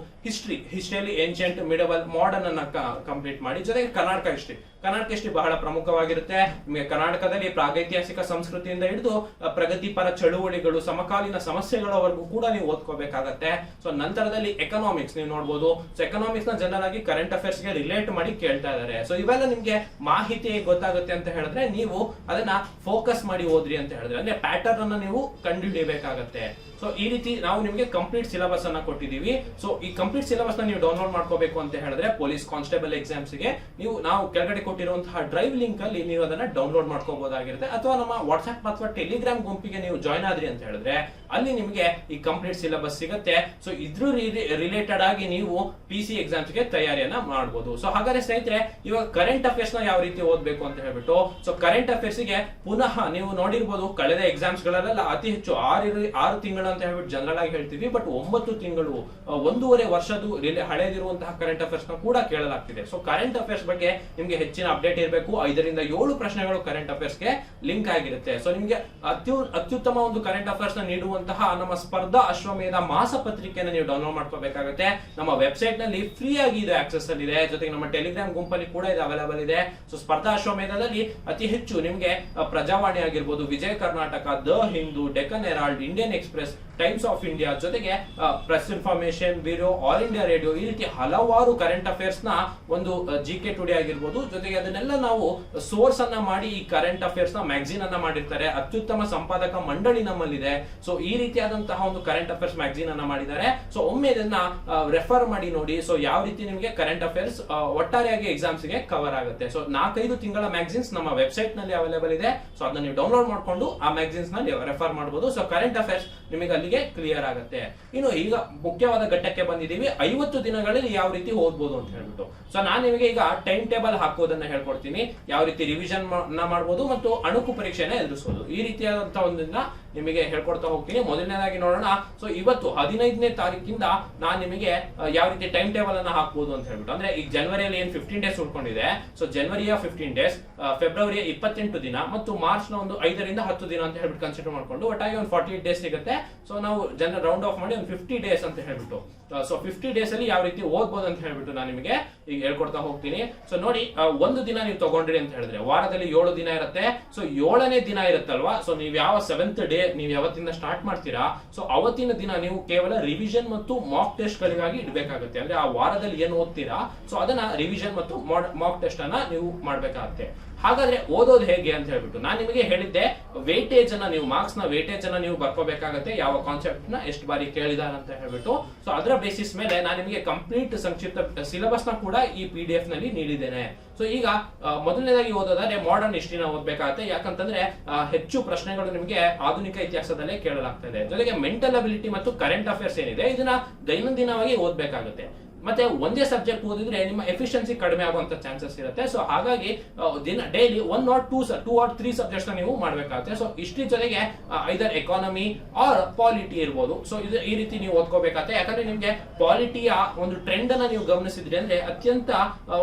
ಹಿಸ್ಟ್ರಿಯಲ್ಲಿ ಏನ್ಷಿಯಂಟ್, ಮಿಡಲ್, ಮಾಡರ್ನ್ ಅನ್ನ ಕಂಪ್ಲೀಟ್ ಮಾಡಿ. ಜೊತೆಗೆ ಕರ್ನಾಟಕ ಹಿಸ್ಟ್ರಿ ಬಹಳ ಪ್ರಮುಖವಾಗಿರುತ್ತೆ. ನಿಮಗೆ ಕರ್ನಾಟಕದಲ್ಲಿ ಪ್ರಾಗೈತಿಹಾಸಿಕ ಸಂಸ್ಕೃತಿಯಿಂದ ಹಿಡಿದು ಪ್ರಗತಿಪರ ಚಳುವಳಿಗಳು, ಸಮಕಾಲೀನ ಸಮಸ್ಯೆಗಳವರೆಗೂ ಕೂಡ ನೀವು ಓದ್ಕೋಬೇಕಾಗತ್ತೆ. ಸೊ ನಂತರದಲ್ಲಿ ಎಕನಾಮಿಕ್ಸ್ ನೀವು ನೋಡಬಹುದು. ಸೊ ಎಕನಾಮಿಕ್ಸ್ ನ ಜನರಲ್ ಆಗಿ ಕರೆಂಟ್ ಅಫೇರ್ಸ್ ಗೆ ರಿಲೇಟ್ ಮಾಡಿ ಕೇಳ್ತಾ ಇದ್ದಾರೆ. ಸೊ ಇವೆಲ್ಲ ನಿಮ್ಗೆ ಮಾಹಿತಿ ಗೊತ್ತಾಗುತ್ತೆ ಅಂತ ಹೇಳಿದ್ರೆ ನೀವು ಅದನ್ನ ಫೋಕಸ್ ಮಾಡಿ ಓದ್ರಿ ಅಂತ ಹೇಳಿದ್ರೆ, ಅಂದ್ರೆ ಪ್ಯಾಟರ್ನ್ ಅನ್ನ ನೀವು ಕಂಡುಹಿಡಿಯಬೇಕಾಗತ್ತೆ. ಸೊ ಈ ರೀತಿ ನಾವು ನಿಮಗೆ ಕಂಪ್ಲೀಟ್ ಸಿಲೆಬಸ್ ಅನ್ನ ಕೊಟ್ಟಿದ್ದೀವಿ. ಸೊ ಈ ಕಂಪ್ಲೀಟ್ ಸಿಲೆಬಸ್ ನ ನೀವು ಡೌನ್ಲೋಡ್ ಮಾಡ್ಕೋಬೇಕು ಅಂತ ಹೇಳಿದ್ರೆ ಪೊಲೀಸ್ ಕಾನ್ಸ್ಟೇಬಲ್ ಎಕ್ಸಾಮ್ಸ್ ಗೆ ನಾವು ಕೆಳಗಡೆ ಕೊಟ್ಟಿರುವಂತಹ ಡ್ರೈವ್ ಲಿಂಕ್ ಅಲ್ಲಿ ನೀವು ಅದನ್ನ ಡೌನ್ಲೋಡ್ ಮಾಡ್ಕೋಬಹುದಾಗಿರುತ್ತೆ. ಅಥವಾ ನಮ್ಮ ವಾಟ್ಸ್ಆಪ್ ಅಥವಾ ಟೆಲಿಗ್ರಾಮ್ ಗುಂಪಿಗೆ ನೀವು ಜಾಯ್ನ್ ಆದ್ರಿ ಅಂತ ಹೇಳಿದ್ರೆ ಅಲ್ಲಿ ನಿಮಗೆ ಈ ಕಂಪ್ಲೀಟ್ ಸಿಲೆಬಸ್ ಸಿಗುತ್ತೆ. ಸೊ ಇದ್ರ ರಿಲೇಟೆಡ್ ಆಗಿ ನೀವು PC ಎಕ್ಸಾಮ್ಸ್ ಗೆ ತಯಾರಿಯನ್ನ ಮಾಡಬಹುದು. ಸೊ ಹಾಗಾದ್ರೆ ಸ್ನೇಹಿತರೆ, ಇವಾಗ ಕರೆಂಟ್ ಅಫೇರ್ಸ್ ನ ಯಾವ ರೀತಿ ಓದಬೇಕು ಅಂತ ಹೇಳ್ಬಿಟ್ಟು, ಸೊ ಕರೆಂಟ್ ಅಫೇರ್ಸ್ ಗೆ ಪುನಃ ನೀವು ನೋಡಿರ್ಬೋದು ಕಳೆದ ಎಕ್ಸಾಮ್ಸ್ ಗಳಲ್ಲೆಲ್ಲ ಅತಿ ಹೆಚ್ಚು 6 ತಿಂಗಳು ಅಂತ ಹೇಳ್ಬಿಟ್ಟು ಜನರಲ್ ಆಗಿ ಹೇಳ್ತೀವಿ, ಬಟ್ 9 ತಿಂಗಳು 1.5 ವರ್ಷದ ಹಳೆದಿರುವಂತಹ ಕರೆಂಟ್ ಅಫೇರ್ಸ್ ನ ಕೂಡ ಕೇಳಲಾಗ್ತಿದೆ. ಸೊ ಕರೆಂಟ್ ಅಫೇರ್ಸ್ ಬಗ್ಗೆ ನಿಮ್ಗೆ ಹೆಚ್ಚಿನ ಅಪ್ಡೇಟ್ ಇರಬೇಕು. 5 ರಿಂದ 7 ಪ್ರಶ್ನೆಗಳು ಕರೆಂಟ್ ಅಫೇರ್ಸ್ ಗೆ ಲಿಂಕ್ ಆಗಿರುತ್ತೆ. ಸೊ ನಿಮ್ಗೆ ಅತ್ಯುತ್ತಮ ಒಂದು ಕರೆಂಟ್ ಅಫೇರ್ಸ್ ನ ನೀಡುವಂತಹ ನಮ್ಮ ಸ್ಪರ್ಧಾ ಅಶ್ವಮೇಧ ಮಾಸ ಪತ್ರಿಕೆಯನ್ನು ನೀವು ಡೌನ್ಲೋಡ್ ಮಾಡ್ಕೋಬೇಕಾಗುತ್ತೆ. ನಮ್ಮ ವೆಬ್ಸೈಟ್ ನಲ್ಲಿ ಫ್ರೀ ಆಗಿ ಇದು ಆಕ್ಸೆಸ್ ಅಲ್ಲಿ ಇದೆ. ಜೊತೆಗೆ ನಮ್ಮ ಟೆಲಿಗ್ರಾಮ್ ಗುಂಪಲ್ಲಿ ಕೂಡ ಇದು ಅವೈಲೇಬಲ್ ಇದೆ. ಸೊ ಸ್ಪರ್ಧಾ ಅಶ್ವಮೇಧದಲ್ಲಿ ಅತಿ ಹೆಚ್ಚು ನಿಮ್ಗೆ ಪ್ರಜಾವಾಣಿ ಆಗಿರ್ಬೋದು, Vijaya Karnataka, the Hindu, Deccan Herald, Indian Express, Times of India, ಜೊತೆಗೆ press information bureau, all India radio, ಈ ರೀತಿ ಹಲವಾರು ಕರೆಂಟ್ ಅಫೇರ್ಸ್ ನ ಒಂದು GK ಟುಡೇ ಆಗಿರ್ಬೋದು, ಜೊತೆಗೆ ಅದನ್ನೆಲ್ಲ ನಾವು ಸೋರ್ಸ್ ಅನ್ನ ಮಾಡಿ ಈ ಕರೆಂಟ್ ಅಫೇರ್ಸ್ ನ ಮ್ಯಾಗಝಿನ್ ಅನ್ನ ಮಾಡಿರ್ತಾರೆ. ಅತ್ಯುತ್ತಮ ಸಂಪಾದಕ ಮಂಡಳಿ ನಮ್ಮಲ್ಲಿದೆ. ಸೊ ಈ ರೀತಿಯಾದಂತಹ ಒಂದು ಕರೆಂಟ್ ಅಫೇರ್ಸ್ ಮ್ಯಾಗಝಿನ್ ಅನ್ನ ಮಾಡಿದ್ದಾರೆ. ಸೊ ಒಮ್ಮೆ ಇದನ್ನ ರೆಫರ್ ಮಾಡಿ ನೋಡಿ. ಸೊ ಯಾವ ರೀತಿ ನಿಮಗೆ ಕರೆಂಟ್ ಅಫೇರ್ಸ್ ಒಟ್ಟಾರೆಯಾಗಿ ಎಕ್ಸಾಮ್ಸ್ ಗೆ ಕವರ್ ಆಗುತ್ತೆ. ಸೊ 4-5 ತಿಂಗಳ ಮ್ಯಾಗಝಿನ್ಸ್ ನಮ್ಮ ವೆಬ್ಸೈಟ್ ನಲ್ಲಿ ಅವೈಲೇಬಲ್ ಇದೆ. ಸೊ ಅದನ್ನ ನೀವು ಡೌನ್ಲೋಡ್ ಮಾಡ್ಕೊಂಡು ಆ ಮ್ಯಾಗಝಿನ್ಸ್ ನಲ್ಲಿ ರೆಫರ್ ಮಾಡಬಹುದು. ಸೊ ಕರೆಂಟ್ ಅಫೇರ್ಸ್ ನಿಮಗೆ ಅಲ್ಲಿಗೆ ಕ್ಲಿಯರ್ ಆಗುತ್ತೆ. ಇನ್ನು ಈಗ ಮುಖ್ಯವಾದ ಘಟ್ಟಕ್ಕೆ ಬಂದಿದ್ದೀವಿ, 50 ದಿನಗಳಲ್ಲಿ ಯಾವ ರೀತಿ ಓದಬಹುದು ಅಂತ ಹೇಳ್ಬಿಟ್ಟು. ಸೊ ನಾನು ನಿಮಗೆ ಈಗ ಟೈಮ್ ಟೇಬಲ್ ಹಾಕೋದನ್ನ ಹೇಳ್ಕೊಡ್ತೀನಿ, ಯಾವ ರೀತಿ ರಿವಿಷನ್ ಮಾಡಬಹುದು ಮತ್ತು ಅಣುಕು ಪರೀಕ್ಷೆನ ಎದುರಿಸಬಹುದು. ಈ ರೀತಿಯಾದಂತಹ ಒಂದನ್ನ ನಿಮಗೆ ಹೇಳ್ಕೊಡ್ತಾ ಹೋಗ್ತೀನಿ. ಮೊದಲನೇದಾಗಿ ನೋಡೋಣ. ಸೊ ಇವತ್ತು 15ನೇ ತಾರೀಕಿಂದ ನಾನು ನಿಮಗೆ ಯಾವ ರೀತಿ ಟೈಮ್ ಟೇಬಲ್ ಅನ್ನ ಹಾಕಬಹುದು ಅಂತ ಹೇಳ್ಬಿಟ್ಟು, ಅಂದ್ರೆ ಈಗ ಜನವರಿಯಲ್ಲಿ ಏನ್ 15 ಡೇಸ್ ಉಳ್ಕೊಂಡಿದೆ. ಸೊ ಜನವರಿಯ 15 ಡೇಸ್, ಫೆಬ್ರವರಿಯ 28 ದಿನ ಮತ್ತು ಮಾರ್ಚ್ ನ ಒಂದು 5 ರಿಂದ 10 ದಿನ ಅಂತ ಹೇಳ್ಬಿಟ್ಟು ಕನ್ಸಿಡರ್ ಮಾಡ್ಕೊಂಡು ಒಟ್ಟಾಗಿ ಒಂದು 48 ಡೇಸ್ ಸಿಗುತ್ತೆ. ಸೊ ನಾವು ರೌಂಡ್ ಆಫ್ ಮಾಡಿ ಒಂದು 50 ಡೇಸ್ ಅಂತ ಹೇಳ್ಬಿಟ್ಟು, ಸೊ 50 ಡೇಸ್ ಅಲ್ಲಿ ಯಾವ ರೀತಿ ಓದಬಹುದು ಅಂತ ಹೇಳ್ಬಿಟ್ಟು ನಾನು ನಿಮಗೆ ಈಗ ಹೇಳ್ಕೊಡ್ತಾ ಹೋಗ್ತೀನಿ. ಸೊ ನೋಡಿ, ಒಂದು ದಿನ ನೀವು ತಗೊಂಡ್ರಿ ಅಂತ ಹೇಳಿದ್ರೆ ವಾರದಲ್ಲಿ 7 ದಿನ ಇರುತ್ತೆ. ಸೊ 7ನೇ ದಿನ ಇರುತ್ತಲ್ವಾ, ಸೊ ನೀವು ಯಾವ 7th ಡೇ ನೀವು ಯಾವತ್ತಿಂದ ಸ್ಟಾರ್ಟ್ ಮಾಡ್ತೀರಾ, ಸೊ ಅವತ್ತಿನ ದಿನ ನೀವು ಕೇವಲ ರಿವಿಷನ್ ಮತ್ತು ಮಾಕ್ ಟೆಸ್ಟ್ ಗಳಿಗಾಗಿ ಇಡಬೇಕಾಗುತ್ತೆ. ಅಂದ್ರೆ ಆ ವಾರದಲ್ಲಿ ಏನು ಓದ್ತೀರಾ, ಸೊ ಅದನ್ನ ರಿವಿಷನ್ ಮತ್ತು ಮಾಕ್ ಟೆಸ್ಟ್ ಅನ್ನ ನೀವು ಮಾಡ್ಬೇಕಾಗುತ್ತೆ. ಹಾಗಾದ್ರೆ ಓದೋದು ಹೇಗೆ ಅಂತ ಹೇಳ್ಬಿಟ್ಟು ನಾನು ನಿಮಗೆ ಹೇಳಿದ್ದೆ, ವೇಟೇಜ್ ಅನ್ನ ನೀವು ಮಾರ್ಕ್ಸ್ ನ ವೇಟೇಜ್ ಅನ್ನ ನೀವು ಬರ್ಕೋಬೇಕಾಗುತ್ತೆ, ಯಾವ ಕಾನ್ಸೆಪ್ಟ್ ನ ಎಷ್ಟು ಬಾರಿ ಕೇಳಿದಾರೆ ಅಂತ ಹೇಳ್ಬಿಟ್ಟು. ಸೊ ಅದರ ಬೇಸಿಸ್ ಮೇಲೆ ನಾನು ನಿಮಗೆ ಕಂಪ್ಲೀಟ್ ಸಂಕ್ಷಿಪ್ತ ಸಿಲೆಬಸ್ ನ ಕೂಡ ಈ PDF ನಲ್ಲಿ ನೀಡಿದ್ದೇನೆ. ಸೊ ಈಗ ಮೊದಲನೇದಾಗಿ ಓದೋದಾದ್ರೆ ಮಾಡರ್ನ್ ಹಿಸ್ಟ್ರಿನ ಓದಬೇಕಾಗುತ್ತೆ. ಯಾಕಂತಂದ್ರೆ ಹೆಚ್ಚು ಪ್ರಶ್ನೆಗಳು ನಿಮಗೆ ಆಧುನಿಕ ಇತಿಹಾಸದಲ್ಲೇ ಕೇಳಲಾಗ್ತದೆ. ಜೊತೆಗೆ ಮೆಂಟಲ್ ಅಬಿಲಿಟಿ ಮತ್ತು ಕರೆಂಟ್ ಅಫೇರ್ಸ್ ಏನಿದೆ ಇದನ್ನ ದೈನಂದಿನವಾಗಿ ಓದಬೇಕಾಗುತ್ತೆ. ಮತ್ತೆ ಒಂದೇ ಸಬ್ಜೆಕ್ಟ್ ಓದಿದ್ರೆ ನಿಮ್ಮ ಎಫಿಷಿಯನ್ಸಿ ಕಡಿಮೆ ಆಗುವಂತ ಚಾನ್ಸಸ್ ಇರುತ್ತೆ. ಸೊ ಹಾಗಾಗಿ ಡೈಲಿ 1 or 2 or 3 ಸಬ್ಜೆಕ್ಟ್ಸ್ ನೀವು ಮಾಡಬೇಕಾಗುತ್ತೆ. ಸೊ ಹಿಸ್ಟ್ರಿ ಜೊತೆಗೆ ಐದರ್ ಎಕಾನಮಿ ಆರ್ ಪಾಲಿಟಿ ಇರ್ಬೋದು. ಸೊ ಇದು ಈ ರೀತಿ ನೀವು ಓದ್ಕೋಬೇಕಾಗುತ್ತೆ. ಯಾಕಂದ್ರೆ ನಿಮ್ಗೆ ಪಾಲಿಟಿಯ ಒಂದು ಟ್ರೆಂಡ್ ಅನ್ನ ನೀವು ಗಮನಿಸಿದ್ರಿ ಅಂದ್ರೆ ಅತ್ಯಂತ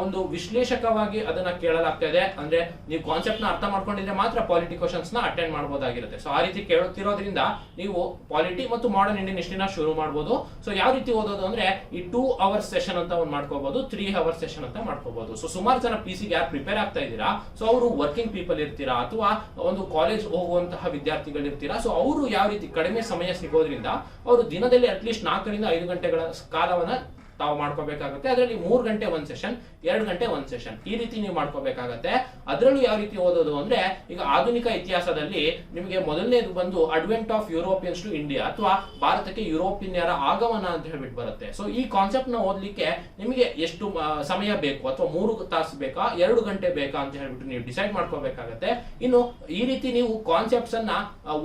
ಒಂದು ವಿಶ್ಲೇಷಕವಾಗಿ ಅದನ್ನ ಕೇಳಲಾಗ್ತಾ ಇದೆ. ಅಂದ್ರೆ ನೀವು ಕಾನ್ಸೆಪ್ಟ್ ನ ಅರ್ಥ ಮಾಡ್ಕೊಂಡಿದ್ರೆ ಮಾತ್ರ ಪಾಲಿಟಿ ಕ್ವಶನ್ಸ್ ನ ಅಟೆಂಡ್ ಮಾಡಬಹುದಾಗಿರುತ್ತೆ. ಸೊ ಆ ರೀತಿ ಕೇಳುತ್ತಿರೋದ್ರಿಂದ ನೀವು ಪಾಲಿಟಿ ಮತ್ತು ಮಾಡರ್ನ್ ಇಂಡಿಯನ್ ಹಿಸ್ಟ್ರಿನ ಶುರು ಮಾಡಬಹುದು. ಸೊ ಯಾವ ರೀತಿ ಓದೋದು ಅಂದ್ರೆ ಈ 2 ಅವರ್ಸ್ ಸೆಷನ್ ಅಂತ ಒಂದು ಮಾಡ್ಕೋಬಹುದು, 3 ಅವರ್ ಸೆಷನ್ ಅಂತ ಮಾಡ್ಕೋಬಹುದು. ಸೊ ಸುಮಾರು ಜನ PC ಗೆ ಯಾರು ಪ್ರಿಪೇರ್ ಆಗ್ತಾ ಇದ್ದೀರಾ, ಸೊ ಅವರು ವರ್ಕಿಂಗ್ ಪೀಪಲ್ ಇರ್ತೀರಾ ಅಥವಾ ಒಂದು ಕಾಲೇಜ್ ಹೋಗುವಂತಹ ವಿದ್ಯಾರ್ಥಿಗಳು ಇರ್ತೀರಾ. ಸೊ ಅವರು ಯಾವ ರೀತಿ ಕಡಿಮೆ ಸಮಯ ಸಿಗೋದ್ರಿಂದ ಅವರು ದಿನದಲ್ಲಿ ಅಟ್ಲೀಸ್ಟ್ 4 ರಿಂದ 5 ಗಂಟೆಗಳ ಕಾಲವನ್ನ ತಾವು ಮಾಡ್ಕೋಬೇಕಾಗುತ್ತೆ. ಅದರಲ್ಲಿ 3 ಗಂಟೆ ಒಂದು ಸೆಷನ್, 2 ಗಂಟೆ ಒಂದು ಸೆಷನ್, ಈ ರೀತಿ ನೀವು ಮಾಡ್ಕೋಬೇಕಾಗತ್ತೆ. ಅದರಲ್ಲೂ ಯಾವ ರೀತಿ ಓದೋದು ಅಂದ್ರೆ ಈಗ ಆಧುನಿಕ ಇತಿಹಾಸದಲ್ಲಿ ನಿಮಗೆ ಮೊದಲನೇದು ಬಂದು advent of Europeans to India ಅಥವಾ ಭಾರತಕ್ಕೆ ಯುರೋಪಿಯನ್ಯರ ಆಗಮನ ಅಂತ ಹೇಳ್ಬಿಟ್ಟು ಬರುತ್ತೆ. ಸೊ ಈ ಕಾನ್ಸೆಪ್ಟ್ ನ ಓದ್ಲಿಕ್ಕೆ ನಿಮಗೆ ಎಷ್ಟು ಸಮಯ ಬೇಕು, ಅಥವಾ 3 ತಾಸು ಬೇಕಾ, 2 ಗಂಟೆ ಬೇಕಾ ಅಂತ ಹೇಳ್ಬಿಟ್ಟು ನೀವು ಡಿಸೈಡ್ ಮಾಡ್ಕೋಬೇಕಾಗತ್ತೆ. ಇನ್ನು ಈ ರೀತಿ ನೀವು ಕಾನ್ಸೆಪ್ಟ್ಸ್ ಅನ್ನ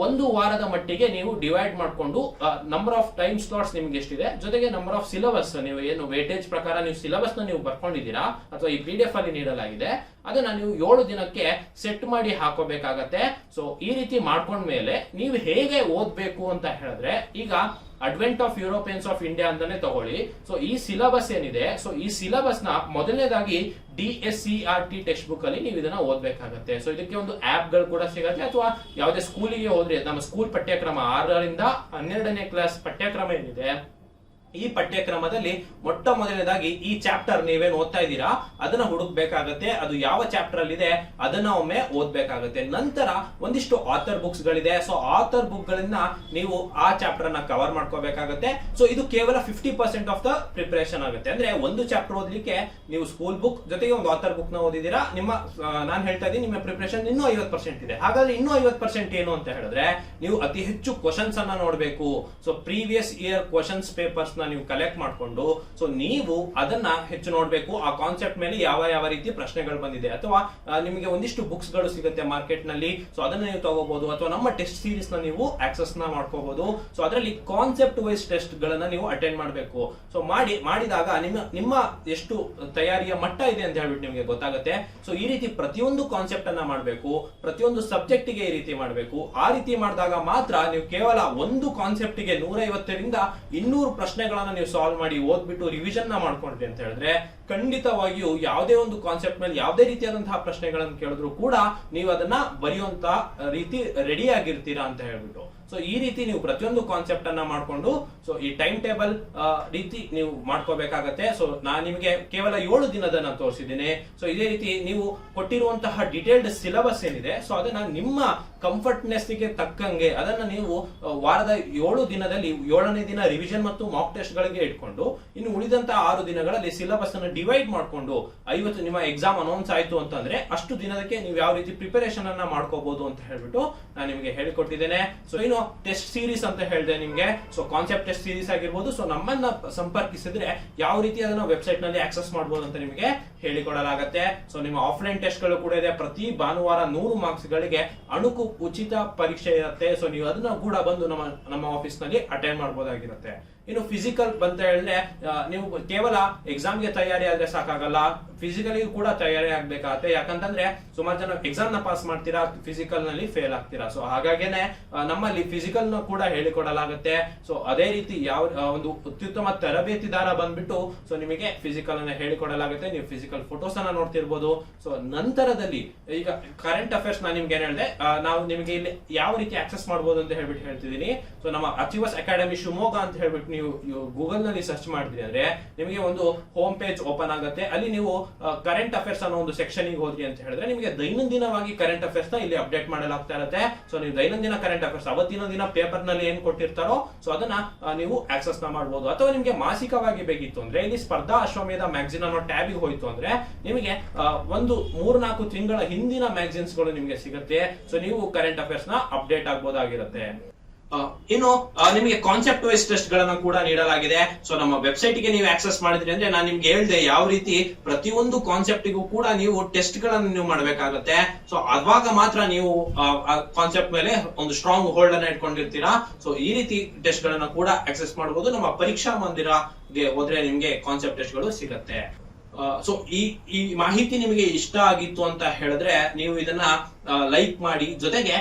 1 ವಾರದ ಮಟ್ಟಿಗೆ ನೀವು ಡಿವೈಡ್ ಮಾಡ್ಕೊಂಡು ನಂಬರ್ ಆಫ್ ಟೈಮ್ ಸ್ಲಾಟ್ಸ್ ನಿಮ್ಗೆ ಎಷ್ಟಿದೆ, ಜೊತೆಗೆ ನಂಬರ್ ಆಫ್ ಸಿಲೆಬಸ್ ನೀವು ಏನು ವೇಟೇಜ್ ಪ್ರಕಾರ ನೀವು ಸಿಲೆಬಸ್ ನ ನೀವು ಬರ್ಕೊಂಡಿದ್ದೀರಾ ಅಥವಾ ಈ PDF ಅಲ್ಲಿ ನೀಡಲಾಗಿದೆ ಅದನ್ನ ನೀವು 7 ದಿನಕ್ಕೆ ಸೆಟ್ ಮಾಡಿ ಹಾಕೋಬೇಕಾಗತ್ತೆ. ಸೊ ಈ ರೀತಿ ಮಾಡ್ಕೊಂಡ್ಮೇಲೆ ನೀವು ಹೇಗೆ ಓದ್ಬೇಕು ಅಂತ ಹೇಳಿದ್ರೆ, ಈಗ advent of Europeans of India ಅಂತಾನೆ ತಗೊಳ್ಳಿ. ಸೊ ಈ ಸಿಲೆಬಸ್ ಏನಿದೆ, ಸೊ ಈ ಸಿಲೆಬಸ್ ನ ಮೊದಲನೇದಾಗಿ DSCRT ಟೆಕ್ಸ್ಟ್ ಬುಕ್ ಅಲ್ಲಿ ನೀವು ಇದನ್ನ ಓದ್ಬೇಕಾಗತ್ತೆ. ಸೊ ಇದಕ್ಕೆ ಒಂದು ಆಪ್ ಗಳು ಕೂಡ ಸಿಗುತ್ತೆ, ಅಥವಾ ಯಾವುದೇ ಸ್ಕೂಲಿಗೆ ಹೋದ್ರೆ ನಮ್ಮ ಸ್ಕೂಲ್ ಪಠ್ಯಕ್ರಮ 6 ರಿಂದ 12ನೇ ಕ್ಲಾಸ್ ಪಠ್ಯಕ್ರಮ ಏನಿದೆ ಈ ಪಠ್ಯಕ್ರಮದಲ್ಲಿ ಮೊಟ್ಟ ಮೊದಲನೇದಾಗಿ ಈ ಚಾಪ್ಟರ್ ನೀವೇನು ಓದ್ತಾ ಇದ್ದೀರಾ ಅದನ್ನ ಹುಡುಕ್ಬೇಕಾಗತ್ತೆ. ಅದು ಯಾವ ಚಾಪ್ಟರ್ ಅಲ್ಲಿ ಇದೆ ಅದನ್ನ ಒಮ್ಮೆ ಓದ್ಬೇಕಾಗತ್ತೆ. ನಂತರ ಒಂದಿಷ್ಟು ಆಥರ್ ಬುಕ್ಸ್ ಗಳಿದೆ. ಸೊ ಆಥರ್ ಬುಕ್ ಗಳನ್ನ ನೀವು ಆ ಚಾಪ್ಟರ್ ನ ಕವರ್ ಮಾಡ್ಕೋಬೇಕಾಗತ್ತೆ. ಸೊ ಇದು ಕೇವಲ 50% ಆಫ್ ದ ಪ್ರಿಪರೇಷನ್ ಆಗುತ್ತೆ. ಅಂದ್ರೆ ಒಂದು ಚಾಪ್ಟರ್ ಓದ್ಲಿಕ್ಕೆ ನೀವು ಸ್ಕೂಲ್ ಬುಕ್ ಜೊತೆಗೆ ಒಂದು ಆಥರ್ ಬುಕ್ ನ ಓದಿದೀರಾ, ನಿಮ್ಮ ನಾನು ಹೇಳ್ತಾ ಇದ್ದೀನಿ ನಿಮ್ಮ ಪ್ರಿಪರೇಷನ್ ಇನ್ನೂ 50% ಇದೆ. ಹಾಗಾದ್ರೆ ಇನ್ನೂ 50% ಏನು ಅಂತ ಹೇಳಿದ್ರೆ ನೀವು ಅತಿ ಹೆಚ್ಚು ಕ್ವಶನ್ಸ್ ಅನ್ನ ನೋಡಬೇಕು. So previous year questions papers ನ ನೀವು ಕಲೆಕ್ಟ್ ಮಾಡ್ಕೊಂಡು ಸೊ ನೀವು ಅದನ್ನ ಹೆಚ್ಚು ನೋಡಬೇಕು. ಆ ಕಾನ್ಸೆಪ್ಟ್ ಮೇಲೆ ಯಾವ ಯಾವ ರೀತಿ ಪ್ರಶ್ನೆಗಳು ಬಂದಿದೆ, ಅಥವಾ ನಿಮಗೆ ಒಂದಿಷ್ಟು ಬುಕ್ಸ್ ಗಳು ಸಿಗುತ್ತೆ ಮಾರ್ಕೆಟ್ ನಲ್ಲಿ. ಸೊ ಅದನ್ನ ನೀವು ತಗೋಬಹುದು, ಅಥವಾ ನಮ್ಮ ಟೆಸ್ಟ್ ಸೀರೀಸ್ ನ ನೀವು ಆಕ್ಸೆಸ್ ನ ಮಾಡ್ಕೋಬಹುದು. ಸೊ ಅದರಲ್ಲಿ ಕಾನ್ಸೆಪ್ಟ್ ವೈಸ್ ಟೆಸ್ಟ್ ಗಳನ್ನ ನೀವು ಅಟೆಂಡ್ ಮಾಡಬೇಕು. ಸೊ ಮಾಡಿದಾಗ ನಿಮ್ಮ ಎಷ್ಟು ತಯಾರಿಯ ಮಟ್ಟ ಇದೆ ಅಂತ ಹೇಳ್ಬಿಟ್ಟು ನಿಮಗೆ ಗೊತ್ತಾಗುತ್ತೆ. ಸೊ ಈ ರೀತಿ ಪ್ರತಿಯೊಂದು ಕಾನ್ಸೆಪ್ಟ್ ಅನ್ನ ಮಾಡಬೇಕು, ಪ್ರತಿಯೊಂದು ಸಬ್ಜೆಕ್ಟ್ ಗೆ ಈ ರೀತಿ ಮಾಡಬೇಕು. ಆ ರೀತಿ ಮಾಡಿದಾಗ ಮಾತ್ರ ನೀವು ಕೇವಲ ಒಂದು ಕಾನ್ಸೆಪ್ಟ್ ಗೆ 150ರಿಂದ 200 ಪ್ರಶ್ನೆಗಳನ್ನ ನೀವು ಸಾಲ್ವ್ ಮಾಡಿ ಓದ್ಬಿಟ್ಟು ರಿವಿಷನ್ ನ ಮಾಡ್ಕೊಂಡ್ರಿ ಅಂತ ಹೇಳಿದ್ರೆ ಖಂಡಿತವಾಗಿಯೂ ಯಾವುದೇ ಒಂದು ಕಾನ್ಸೆಪ್ಟ್ ಮೇಲೆ ಯಾವುದೇ ರೀತಿಯಾದಂತಹ ಪ್ರಶ್ನೆಗಳನ್ನು ಕೇಳಿದ್ರು ಕೂಡ ನೀವು ಅದನ್ನ ಬರೆಯುವಂತ ರೀತಿ ರೆಡಿ ಆಗಿರ್ತೀರಾ ಅಂತ ಹೇಳ್ಬಿಟ್ಟು. ಸೊ ಈ ರೀತಿ ನೀವು ಪ್ರತಿಯೊಂದು ಕಾನ್ಸೆಪ್ಟ್ ಅನ್ನ ಮಾಡ್ಕೊಂಡು ಸೊ ಈ ಟೈಮ್ ಟೇಬಲ್ ರೀತಿ ನೀವು ಮಾಡ್ಕೋಬೇಕಾಗತ್ತೆ. ಸೊ ನಾನು ನಿಮಗೆ ಕೇವಲ 7 ದಿನದನ್ನ ತೋರಿಸಿದ್ದೀನಿ. ಸೊ ಇದೇ ರೀತಿ ನೀವು ಕೊಟ್ಟಿರುವಂತಹ ಡಿಟೇಲ್ಡ್ ಸಿಲೆಬಸ್ ಏನಿದೆ ಸೊ ಅದನ್ನ ನಿಮ್ಮ ಕಂಫರ್ಟ್ನೆಸ್ ಗೆ ತಕ್ಕಂಗೆ ಅದನ್ನ ನೀವು ವಾರದ 7 ದಿನದಲ್ಲಿ 7ನೇ ದಿನ ರಿವಿಷನ್ ಮತ್ತು ಮಾಕ್ ಟೆಸ್ಟ್ ಗಳಿಗೆ ಇಟ್ಕೊಂಡು ಇನ್ನು ಉಳಿದಂತಹ 6 ದಿನಗಳಲ್ಲಿ ಸಿಲೆಬಸ್ ಅನ್ನು ಡಿವೈಡ್ ಮಾಡ್ಕೊಂಡು 50 ನಿಮ್ಮ ಎಕ್ಸಾಮ್ ಅನೌನ್ಸ್ ಆಯ್ತು ಅಂತಂದ್ರೆ ಅಷ್ಟು ದಿನದಕ್ಕೆ ನೀವು ಯಾವ ರೀತಿ ಪ್ರಿಪರೇಷನ್ ಅನ್ನ ಮಾಡ್ಕೋಬಹುದು ಅಂತ ಹೇಳ್ಬಿಟ್ಟು ನಾನು ನಿಮಗೆ ಹೇಳಿಕೊಟ್ಟಿದ್ದೇನೆ. ಸೊ ಇನ್ನು ಟೆಸ್ಟ್ ಸೀರೀಸ್ ಅಂತ ಹೇಳಿದೆ ನಿಮ್ಗೆ. ಸೊ ಕಾನ್ಸೆಪ್ಟ್ ಟೆಸ್ಟ್ ಸೀರೀಸ್ ಆಗಿರ್ಬೋದು. ಸೊ ನಮ್ಮನ್ನ ಸಂಪರ್ಕಿಸಿದ್ರೆ ಯಾವ ರೀತಿ ಅದನ್ನ ವೆಬ್ಸೈಟ್ ನಲ್ಲಿ ಆಕ್ಸೆಸ್ ಮಾಡಬಹುದು ಅಂತ ನಿಮಗೆ ಹೇಳಿಕೊಡಲಾಗತ್ತೆ. ಸೊ ನಿಮ್ಮ ಆಫ್ಲೈನ್ ಟೆಸ್ಟ್ ಗಳು ಕೂಡ ಇದೆ. ಪ್ರತಿ ಭಾನುವಾರ 100 ಮಾರ್ಕ್ಸ್ ಗಳಿಗೆ ಅಣುಕು ಉಚಿತ ಪರೀಕ್ಷೆ ಇರುತ್ತೆ. ಸೊ ನೀವು ಅದನ್ನ ಕೂಡ ಬಂದು ನಮ್ಮ ಆಫೀಸ್ ನಲ್ಲಿ ಅಟೆಂಡ್ ಮಾಡಬಹುದಾಗಿರುತ್ತೆ. ಇನ್ನು ಫಿಸಿಕಲ್ ಬಂತ ಹೇಳಿದ್ರೆ ನೀವು ಕೇವಲ ಎಕ್ಸಾಮ್ ಗೆ ತಯಾರಿ ಆದ್ರೆ ಸಾಕಾಗಲ್ಲ, ಫಿಸಿಕಲಿ ಕೂಡ ತಯಾರಿ ಆಗ್ಬೇಕಾಗತ್ತೆ. ಯಾಕಂತಂದ್ರೆ ಸುಮಾರು ಜನ ಎಕ್ಸಾಮ್ ನ ಪಾಸ್ ಮಾಡ್ತೀರಾ, ಫಿಸಿಕಲ್ ನಲ್ಲಿ ಫೇಲ್ ಆಗ್ತೀರಾ. ಸೊ ಹಾಗಾಗೇನೆ ನಮ್ಮಲ್ಲಿ ಫಿಸಿಕಲ್ ನ ಕೂಡ ಹೇಳಿಕೊಡಲಾಗುತ್ತೆ. ಸೊ ಅದೇ ರೀತಿ ಯಾವ ಒಂದು ಅತ್ಯುತ್ತಮ ತರಬೇತಿದಾರ ಬಂದ್ಬಿಟ್ಟು ಸೊ ನಿಮಗೆ ಫಿಸಿಕಲ್ ಅನ್ನ ಹೇಳಿಕೊಡಲಾಗುತ್ತೆ. ನೀವು ಫಿಸಿಕಲ್ ಫೋಟೋಸ್ ಅನ್ನ ನೋಡ್ತಿರ್ಬೋದು. ಸೊ ನಂತರದಲ್ಲಿ ಈಗ ಕರೆಂಟ್ ಅಫೇರ್ಸ್ ನಾನು ನಿಮ್ಗೆ ಏನ್ ಹೇಳಿದೆ, ನಾವು ನಿಮಗೆ ಇಲ್ಲಿ ಯಾವ ರೀತಿ ಆಕ್ಸೆಸ್ ಮಾಡಬಹುದು ಅಂತ ಹೇಳ್ಬಿಟ್ಟು ಹೇಳ್ತಿದ್ದೀನಿ. ಸೊ ನಮ್ಮ ಅಚೀವರ್ಸ್ ಅಕಾಡೆಮಿ ಶಿವಮೊಗ್ಗ ಅಂತ ಹೇಳ್ಬಿಟ್ಟು ನೀವು ಗೂಗಲ್ ನಲ್ಲಿ ಸರ್ಚ್ ಮಾಡಿದ್ರಿ ಅಂದ್ರೆ ನಿಮಗೆ ಒಂದು ಹೋಮ್ ಪೇಜ್ ಓಪನ್ ಆಗುತ್ತೆ. ಅಲ್ಲಿ ನೀವು ಕರೆಂಟ್ ಅಫೇರ್ಸ್ ಅನ್ನೋ ಒಂದು ಸೆಕ್ಷನ್ ಗೆ ಹೋದ್ರಿ ಅಂತ ಹೇಳಿದ್ರೆ ನಿಮಗೆ ದೈನಂದಿನವಾಗಿ ಕರೆಂಟ್ ಅಫೇರ್ಸ್ ನ ಇಲ್ಲಿ ಅಪ್ಡೇಟ್ ಮಾಡಲಾಗ್ತಾ ಇರುತ್ತೆ. ಸೊ ನೀವು ದೈನಂದಿನ ಕರೆಂಟ್ ಅಫೇರ್ಸ್ ಅವತ್ತಿನ ದಿನ ಪೇಪರ್ ನಲ್ಲಿ ಏನ್ ಕೊಟ್ಟಿರ್ತಾರೋ ಸೊ ಅದನ್ನ ನೀವು ಆಕ್ಸೆಸ್ ನ ಮಾಡಬಹುದು. ಅಥವಾ ನಿಮಗೆ ಮಾಸಿಕವಾಗಿ ಬೇಕಿತ್ತು ಅಂದ್ರೆ ಇಲ್ಲಿ ಸ್ಪರ್ಧಾ ಅಶ್ವಮೇಧ ಮ್ಯಾಗಝಿನ್ ಅನ್ನೋ ಟ್ಯಾಬಿಗೆ ಹೋಯ್ತು ಅಂದ್ರೆ ನಿಮಗೆ ಒಂದು 3-4 ತಿಂಗಳ ಹಿಂದಿನ ಮ್ಯಾಗಝಿನ್ಸ್ ಗಳು ನಿಮಗೆ ಸಿಗುತ್ತೆ. ಸೊ ನೀವು ಕರೆಂಟ್ ಅಫೇರ್ಸ್ ನ ಅಪ್ಡೇಟ್ ಆಗಬಹುದಾಗಿರುತ್ತೆ. ಇನ್ನು ನಿಮಗೆ ಕಾನ್ಸೆಪ್ಟ್ ವೈಸ್ ಟೆಸ್ಟ್ ಗಳನ್ನ ಕೂಡ ನೀಡಲಾಗಿದೆ. ಸೊ ನಮ್ಮ ವೆಬ್ಸೈಟ್ ಗೆ ನೀವು ಆಕ್ಸೆಸ್ ಮಾಡಿದ್ರಿ ಅಂದ್ರೆ ನಾನು ನಿಮ್ಗೆ ಹೇಳಿದೆ ಯಾವ ರೀತಿ ಪ್ರತಿಯೊಂದು ಕಾನ್ಸೆಪ್ಟ್ ಗೂ ಕೂಡ ನೀವು ಟೆಸ್ಟ್ ಗಳನ್ನ ನೀವು ಮಾಡಬೇಕಾಗುತ್ತೆ. ಸೊ ಅವಾಗ ಮಾತ್ರ ನೀವು ಕಾನ್ಸೆಪ್ಟ್ ಮೇಲೆ ಒಂದು ಸ್ಟ್ರಾಂಗ್ ಹೋಲ್ಡ್ ಅನ್ನ ಇಟ್ಕೊಂಡಿರ್ತೀರಾ. ಸೊ ಈ ರೀತಿ ಟೆಸ್ಟ್ ಗಳನ್ನ ಕೂಡ ಆಕ್ಸೆಸ್ ಮಾಡಬಹುದು. ನಮ್ಮ ಪರೀಕ್ಷಾ ಮಂದಿರಗೆ ಹೋದ್ರೆ ನಿಮ್ಗೆ ಕಾನ್ಸೆಪ್ಟ್ ಟೆಸ್ಟ್ ಗಳು ಸಿಗುತ್ತೆ. ಸೊ ಈ ಮಾಹಿತಿ ನಿಮಗೆ ಇಷ್ಟ ಆಗಿತ್ತು ಅಂತ ಹೇಳಿದ್ರೆ ನೀವು ಇದನ್ನ ಲೈಕ್ ಮಾಡಿ, ಜೊತೆಗೆ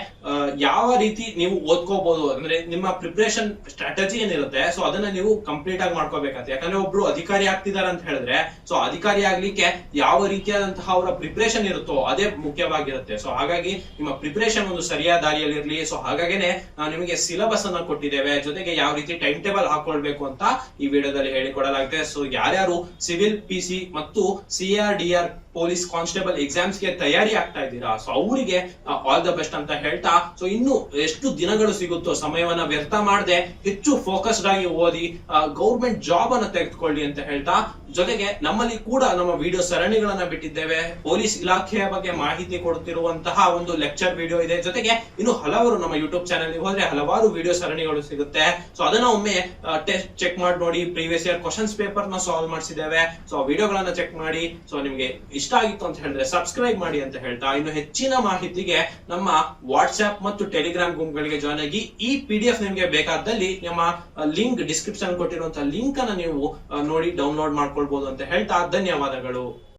ಯಾವ ರೀತಿ ನೀವು ಓದ್ಕೋಬಹುದು ಅಂದ್ರೆ ನಿಮ್ಮ ಪ್ರಿಪರೇಷನ್ ಸ್ಟ್ರಾಟಜಿ ಏನಿರುತ್ತೆ ಸೊ ಅದನ್ನ ನೀವು ಕಂಪ್ಲೀಟ್ ಆಗಿ ಮಾಡ್ಕೋಬೇಕಾಗುತ್ತೆ. ಯಾಕಂದ್ರೆ ಒಬ್ರು ಅಧಿಕಾರಿ ಆಗ್ತಿದಾರೆ ಅಂತ ಹೇಳಿದ್ರೆ ಸೊ ಅಧಿಕಾರಿ ಆಗ್ಲಿಕ್ಕೆ ಯಾವ ರೀತಿಯಾದಂತಹ ಅವರ ಪ್ರಿಪರೇಷನ್ ಇರುತ್ತೋ ಅದೇ ಮುಖ್ಯವಾಗಿರುತ್ತೆ. ಸೊ ಹಾಗಾಗಿ ನಿಮ್ಮ ಪ್ರಿಪರೇಷನ್ ಒಂದು ಸರಿಯಾದ ದಾರಿಯಲ್ಲಿರ್ಲಿ. ಸೊ ಹಾಗಾಗೇನೆ ನಾವು ನಿಮಗೆ ಸಿಲೆಬಸ್ ಅನ್ನ ಕೊಟ್ಟಿದ್ದೇವೆ, ಜೊತೆಗೆ ಯಾವ ರೀತಿ ಟೈಮ್ ಟೇಬಲ್ ಹಾಕೊಳ್ಬೇಕು ಅಂತ ಈ ವಿಡಿಯೋದಲ್ಲಿ ಹೇಳಿಕೊಡಲಾಗಿದೆ. ಸೊ ಯಾರ್ಯಾರು ಸಿವಿಲ್ PC ಮತ್ತು CRDR ಪೊಲೀಸ್ ಕಾನ್ಸ್ಟೇಬಲ್ ಎಕ್ಸಾಮ್ಸ್ ಗೆ ತಯಾರಿ ಆಗ್ತಾ ಇದ್ದೀರಾ ಸೊ ಅವರಿಗೆ ಆಲ್ ದ ಬೆಸ್ಟ್ ಅಂತ ಹೇಳ್ತಾ, ಸೊ ಇನ್ನು ಎಷ್ಟು ದಿನಗಳು ಸಿಗುತ್ತೋ ಸಮಯವನ್ನ ವ್ಯರ್ಥ ಮಾಡದೆ ಹೆಚ್ಚು ಫೋಕಸ್ಡ್ ಆಗಿ ಓದಿ ಗೌರ್ಮೆಂಟ್ ಜಾಬ್ ಅನ್ನ ತೆಗೆದುಕೊಳ್ಳಿ ಅಂತ ಹೇಳ್ತಾ, ಜೊತೆಗೆ ನಮ್ಮಲ್ಲಿ ಕೂಡ ನಮ್ಮ ವಿಡಿಯೋ ಸರಣಿಗಳನ್ನ ಬಿಟ್ಟಿದ್ದೇವೆ. ಪೊಲೀಸ್ ಇಲಾಖೆಯ ಬಗ್ಗೆ ಮಾಹಿತಿ ಕೊಡುತ್ತಿರುವಂತಹ ಒಂದು ಲೆಕ್ಚರ್ ವಿಡಿಯೋ ಇದೆ. ಜೊತೆಗೆ ಇನ್ನು ಹಲವಾರು ನಮ್ಮ ಯೂಟ್ಯೂಬ್ ಚಾನೆಲ್ ಹೋದ್ರೆ ಹಲವಾರು ವಿಡಿಯೋ ಸರಣಿಗಳು ಸಿಗುತ್ತೆ. ಸೊ ಅದನ್ನ ಒಮ್ಮೆ ಟೆಸ್ಟ್ ಚೆಕ್ ಮಾಡಿ ನೋಡಿ. ಪ್ರೀವಿಯಸ್ ಇಯರ್ ಕ್ವಶನ್ಸ್ ಪೇಪರ್ ನ ಸಾಲ್ವ್ ಮಾಡಿಸಿದ್ದೇವೆ. ಸೊ ವಿಡಿಯೋಗಳನ್ನ ಚೆಕ್ ಮಾಡಿ. ಸೊ ನಿಮ್ಗೆ ಇಷ್ಟ ಆಗಿತ್ತು ಅಂತ ಹೇಳಿದ್ರೆ ಸಬ್ಸ್ಕ್ರೈಬ್ ಮಾಡಿ ಅಂತ ಹೇಳ್ತಾ, ಇನ್ನು ಹೆಚ್ಚಿನ ಮಾಹಿತಿಗೆ ನಮ್ಮ ವಾಟ್ಸ್ಆಪ್ ಮತ್ತು ಟೆಲಿಗ್ರಾಮ್ ಗ್ರೂಪ್ ಗಳಿಗೆ ಜಾಯ್ನ್ ಆಗಿ ಈ PDF ನಿಮಗೆ ಬೇಕಾದಲ್ಲಿ ನಮ್ಮ ಲಿಂಕ್ ಡಿಸ್ಕ್ರಿಪ್ಷನ್ ಕೊಟ್ಟಿರುವಂತಹ ಲಿಂಕ್ ಅನ್ನ ನೀವು ನೋಡಿ ಡೌನ್ಲೋಡ್ ಮಾಡ್ಕೊಳ್ಬಹುದು ಅಂತ ಹೇಳ್ತಾ ಧನ್ಯವಾದಗಳು.